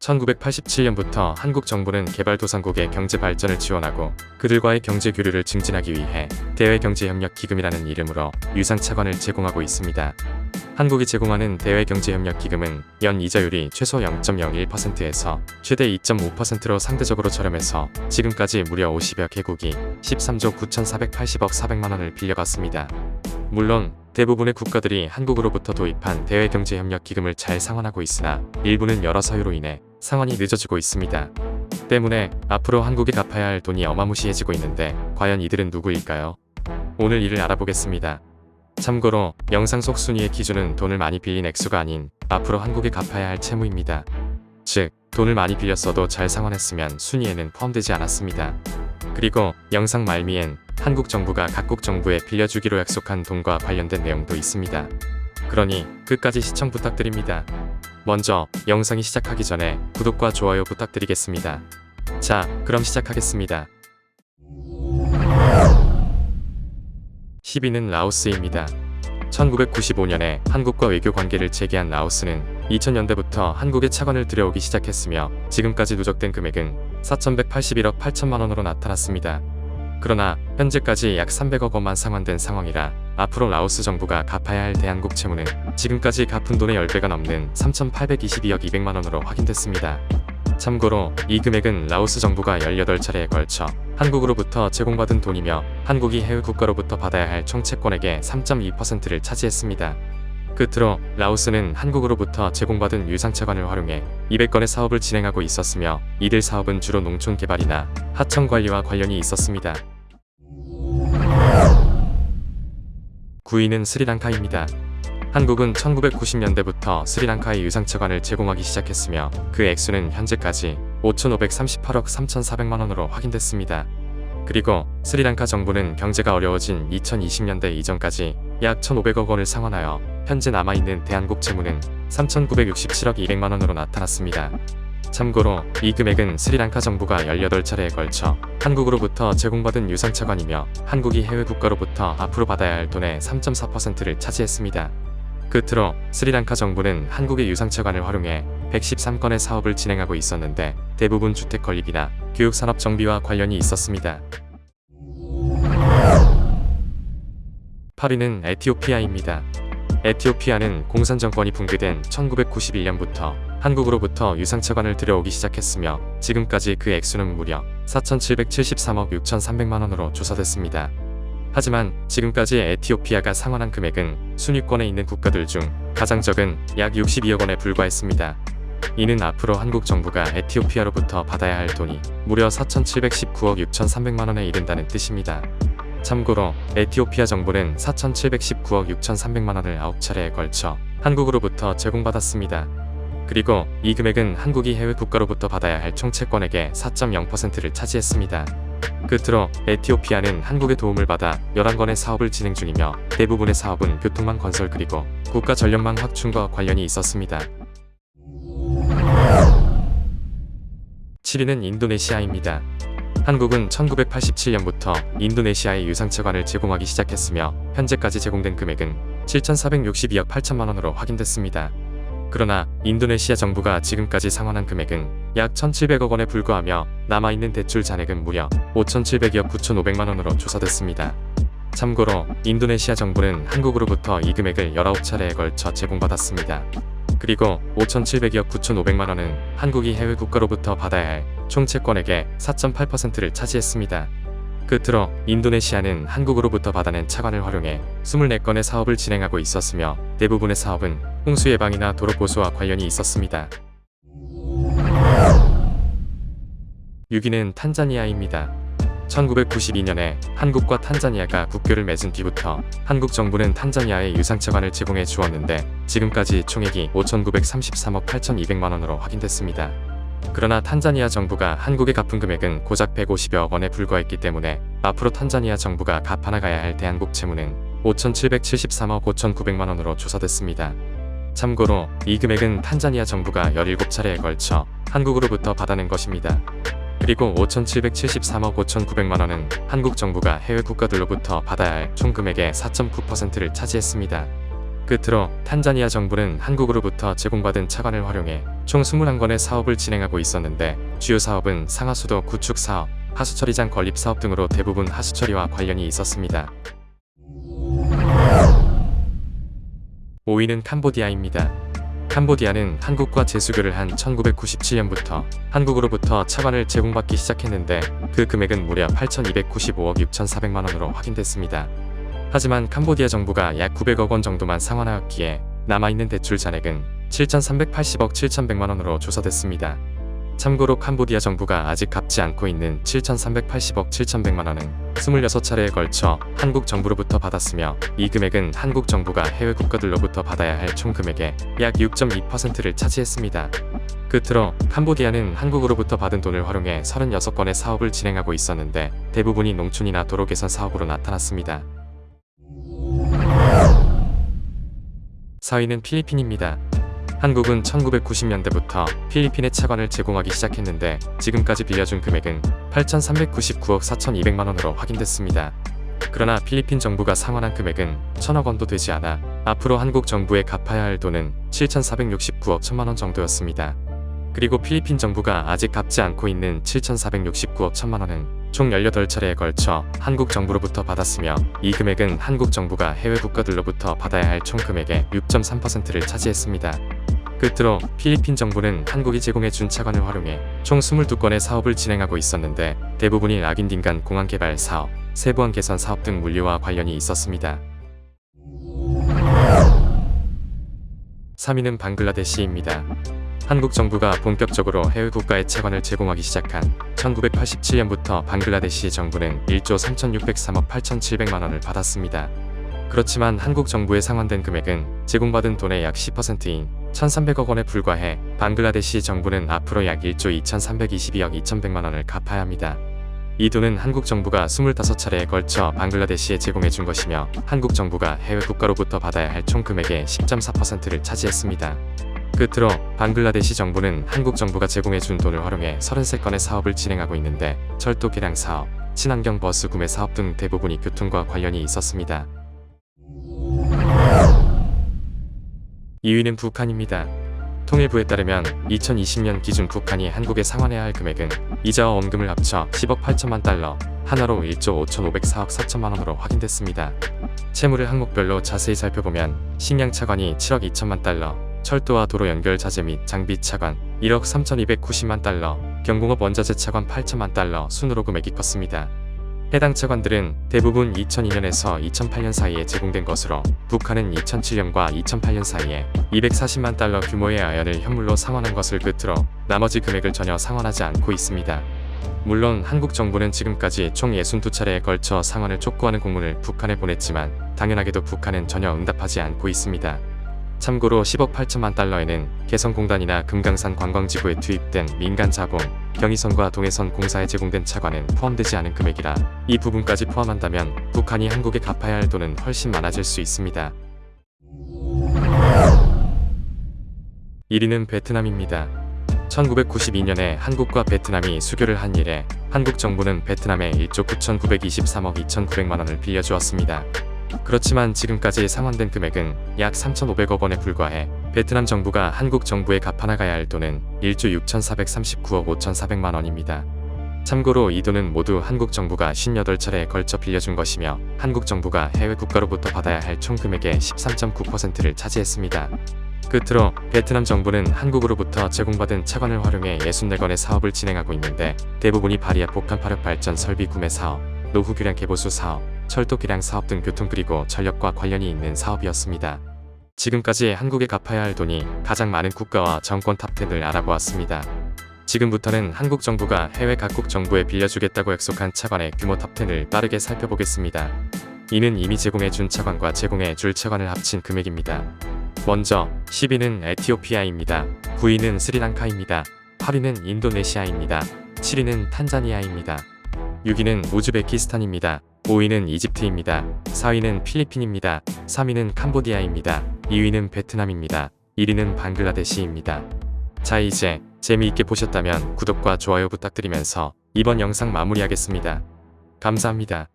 1987년부터 한국 정부는 개발도상국의 경제 발전을 지원하고 그들과의 경제 교류를 증진하기 위해 대외경제협력기금이라는 이름으로 유상차관을 제공하고 있습니다. 한국이 제공하는 대외경제협력기금은 연 이자율이 최소 0.01%에서 최대 2.5%로 상대적으로 저렴해서 지금까지 무려 50여 개국이 13조 9,480억 400만 원을 빌려갔습니다. 물론 대부분의 국가들이 한국으로부터 도입한 대외경제협력기금을 잘 상환하고 있으나 일부는 여러 사유로 인해 상환이 늦어지고 있습니다. 때문에 앞으로 한국이 갚아야 할 돈이 어마무시해지고 있는데 과연 이들은 누구일까요? 오늘 이를 알아보겠습니다. 참고로 영상 속 순위의 기준은 돈을 많이 빌린 액수가 아닌 앞으로 한국이 갚아야 할 채무입니다. 즉, 돈을 많이 빌렸어도 잘 상환했으면 순위에는 포함되지 않았습니다. 그리고 영상 말미엔 한국 정부가 각국 정부에 빌려주기로 약속한 돈과 관련된 내용도 있습니다. 그러니 끝까지 시청 부탁드립니다. 먼저 영상이 시작하기 전에 구독과 좋아요 부탁드리겠습니다. 자, 그럼 시작하겠습니다. 10위는 라오스입니다. 1995년에 한국과 외교 관계를 재개한 라오스는 2000년대부터 한국에 차관을 들여오기 시작했으며 지금까지 누적된 금액은 4,181억 8천만 원으로 나타났습니다. 그러나 현재까지 약 300억 원만 상환된 상황이라 앞으로 라오스 정부가 갚아야 할 대한국 채무는 지금까지 갚은 돈의 10배가 넘는 3,822억 200만 원으로 확인됐습니다. 참고로 이 금액은 라오스 정부가 18차례에 걸쳐 한국으로부터 제공받은 돈이며 한국이 해외 국가로부터 받아야 할 총 채권액의 3.2%를 차지했습니다. 끝으로 라오스는 한국으로부터 제공받은 유상차관을 활용해 200건의 사업을 진행하고 있었으며 이들 사업은 주로 농촌 개발이나 하청 관리와 관련이 있었습니다. 9위는 스리랑카입니다. 한국은 1990년대부터 스리랑카에 유상차관을 제공하기 시작했으며 그 액수는 현재까지 5,538억 3,400만 원으로 확인됐습니다. 그리고 스리랑카 정부는 경제가 어려워진 2020년대 이전까지 약 1,500억 원을 상환하여 현재 남아있는 대한국 채무는 3,967억 200만 원으로 나타났습니다. 참고로 이 금액은 스리랑카 정부가 18차례에 걸쳐 한국으로부터 제공받은 유상차관이며 한국이 해외 국가로부터 앞으로 받아야 할 돈의 3.4%를 차지했습니다. 끝으로 스리랑카 정부는 한국의 유상차관을 활용해 113건의 사업을 진행하고 있었는데 대부분 주택 건립이나 교육산업 정비와 관련이 있었습니다. 8위는 에티오피아입니다. 에티오피아는 공산 정권이 붕괴된 1991년부터 한국으로부터 유상차관을 들여오기 시작했으며 지금까지 그 액수는 무려 4,773억 6,300만 원으로 조사됐습니다. 하지만 지금까지 에티오피아가 상환한 금액은 순위권에 있는 국가들 중 가장 적은 약 62억 원에 불과했습니다. 이는 앞으로 한국 정부가 에티오피아로부터 받아야 할 돈이 무려 4,719억 6,300만 원에 이른다는 뜻입니다. 참고로 에티오피아 정부는 4,719억 6,300만 원을 9차례에 걸쳐 한국으로부터 제공받았습니다. 그리고 이 금액은 한국이 해외 국가로부터 받아야 할 총 채권액의 4.0%를 차지했습니다. 끝으로 에티오피아는 한국의 도움을 받아 11건의 사업을 진행 중이며 대부분의 사업은 교통망 건설 그리고 국가 전력망 확충과 관련이 있었습니다. 7위는 인도네시아입니다. 한국은 1987년부터 인도네시아에 유상차관을 제공하기 시작했으며 현재까지 제공된 금액은 7,462억 8천만 원으로 확인됐습니다. 그러나 인도네시아 정부가 지금까지 상환한 금액은 약 1,700억 원에 불과하며 남아있는 대출 잔액은 무려 5,700억 9,500만 원으로 조사됐습니다. 참고로 인도네시아 정부는 한국으로부터 이 금액을 19차례에 걸쳐 제공받았습니다. 그리고 5,700억 9,500만 원은 한국이 해외 국가로부터 받아야 할 총 채권액의 4.8%를 차지했습니다. 끝으로 인도네시아는 한국으로부터 받아낸 차관을 활용해 24건의 사업을 진행하고 있었으며 대부분의 사업은 홍수 예방이나 도로 보수와 관련이 있었습니다. 6위는 탄자니아입니다. 1992년에 한국과 탄자니아가 국교를 맺은 뒤부터 한국 정부는 탄자니아에 유상차관을 제공해 주었는데 지금까지 총액이 5,933억 8,200만 원으로 확인됐습니다. 그러나 탄자니아 정부가 한국에 갚은 금액은 고작 150여억 원에 불과했기 때문에 앞으로 탄자니아 정부가 갚아나가야 할 대한국 채무는 5,773억 5,900만 원으로 조사됐습니다. 참고로 이 금액은 탄자니아 정부가 17차례에 걸쳐 한국으로부터 받아낸 것입니다. 그리고 5,773억 5,900만 원은 한국 정부가 해외 국가들로부터 받아야 할 총 금액의 4.9%를 차지했습니다. 끝으로 탄자니아 정부는 한국으로부터 제공받은 차관을 활용해 총 21건의 사업을 진행하고 있었는데 주요 사업은 상하수도 구축 사업, 하수처리장 건립 사업 등으로 대부분 하수처리와 관련이 있었습니다. 5위는 캄보디아입니다. 캄보디아는 한국과 재수교를 한 1997년부터 한국으로부터 차관을 제공받기 시작했는데 그 금액은 무려 8,295억 6,400만원으로 확인됐습니다. 하지만 캄보디아 정부가 약 900억 원 정도만 상환하였기에 남아있는 대출 잔액은 7,380억 7,100만원으로 조사됐습니다. 참고로 캄보디아 정부가 아직 갚지 않고 있는 7,380억 7,100만원은 26차례에 걸쳐 한국 정부로부터 받았으며 이 금액은 한국 정부가 해외 국가들로부터 받아야 할 총 금액의 약 6.2%를 차지했습니다. 끝으로 캄보디아는 한국으로부터 받은 돈을 활용해 36건의 사업을 진행하고 있었는데 대부분이 농촌이나 도로 개선 사업으로 나타났습니다. 4위는 필리핀입니다. 한국은 1990년대부터 필리핀에 차관을 제공하기 시작했는데 지금까지 빌려준 금액은 8,399억 4,200만원으로 확인됐습니다. 그러나 필리핀 정부가 상환한 금액은 1,000억 원도 되지 않아 앞으로 한국 정부에 갚아야 할 돈은 7,469억 1,000만원 정도였습니다. 그리고 필리핀 정부가 아직 갚지 않고 있는 7,469억 1,000만원은 총 18차례에 걸쳐 한국 정부로부터 받았으며 이 금액은 한국 정부가 해외 국가들로부터 받아야 할 총 금액의 6.3%를 차지했습니다. 끝으로 필리핀 정부는 한국이 제공해준 차관을 활용해 총 22건의 사업을 진행하고 있었는데 대부분이 라긴딘간 공항 개발 사업, 세부항 개선 사업 등 물류와 관련이 있었습니다. 3위는 방글라데시입니다. 한국 정부가 본격적으로 해외 국가에 차관을 제공하기 시작한 1987년부터 방글라데시 정부는 1조 3,603억 8,700만원을 받았습니다. 그렇지만 한국 정부에 상환된 금액은 제공받은 돈의 약 10%인 1,300억 원에 불과해 방글라데시 정부는 앞으로 약 1조 2,322억 2,100만원을 갚아야 합니다. 이 돈은 한국 정부가 25차례에 걸쳐 방글라데시에 제공해준 것이며 한국 정부가 해외 국가로부터 받아야 할 총 금액의 10.4%를 차지했습니다. 끝으로 방글라데시 정부는 한국 정부가 제공해준 돈을 활용해 33건의 사업을 진행하고 있는데 철도 개량 사업, 친환경 버스 구매 사업 등 대부분이 교통과 관련이 있었습니다. 2위는 북한입니다. 통일부에 따르면 2020년 기준 북한이 한국에 상환해야 할 금액은 이자와 원금을 합쳐 10억 8천만 달러, 하나로 1조 5,504억 4천만원으로 확인됐습니다. 채무를 항목별로 자세히 살펴보면 식량 차관이 7억 2천만 달러, 철도와 도로 연결 자재 및 장비 차관 1억 3,290만 달러, 경공업 원자재 차관 8천만 달러 순으로 금액이 컸습니다. 해당 차관들은 대부분 2002년에서 2008년 사이에 제공된 것으로 북한은 2007년과 2008년 사이에 240만 달러 규모의 아연을 현물로 상환한 것을 끝으로 나머지 금액을 전혀 상환하지 않고 있습니다. 물론 한국 정부는 지금까지 총 62차례에 걸쳐 상환을 촉구하는 공문을 북한에 보냈지만 당연하게도 북한은 전혀 응답하지 않고 있습니다. 참고로 10억 8천만 달러에는 개성공단이나 금강산 관광지구에 투입된 민간 자본, 경의선과 동해선 공사에 제공된 차관은 포함되지 않은 금액이라 이 부분까지 포함한다면 북한이 한국에 갚아야 할 돈은 훨씬 많아질 수 있습니다. 1위는 베트남입니다. 1992년에 한국과 베트남이 수교를 한 이래 한국 정부는 베트남에 1조 9,923억 2,900만원을 빌려주었습니다. 그렇지만 지금까지 상환된 금액은 약 3,500억 원에 불과해 베트남 정부가 한국 정부에 갚아나가야 할 돈은 1조 6,439억 5,400만 원입니다. 참고로 이 돈은 모두 한국 정부가 58차례에 걸쳐 빌려준 것이며 한국 정부가 해외 국가로부터 받아야 할 총 금액의 13.9%를 차지했습니다. 끝으로 베트남 정부는 한국으로부터 제공받은 차관을 활용해 64건의 사업을 진행하고 있는데 대부분이 발이압 복합화력 발전 설비 구매 사업, 노후 교량 개보수 사업, 철도 개량 사업 등 교통 그리고 전력과 관련이 있는 사업이었습니다. 지금까지 한국에 갚아야 할 돈이 가장 많은 국가와 정권 탑10을 알아보았습니다. 지금부터는 한국 정부가 해외 각국 정부에 빌려주겠다고 약속한 차관의 규모 탑10을 빠르게 살펴보겠습니다. 이는 이미 제공해준 차관과 제공해줄 차관을 합친 금액입니다. 먼저 10위는 에티오피아입니다. 9위는 스리랑카입니다. 8위는 인도네시아입니다. 7위는 탄자니아입니다. 6위는 우즈베키스탄입니다. 5위는 이집트입니다. 4위는 필리핀입니다. 3위는 캄보디아입니다. 2위는 베트남입니다. 1위는 방글라데시입니다. 자, 이제 재미있게 보셨다면 구독과 좋아요 부탁드리면서 이번 영상 마무리하겠습니다. 감사합니다.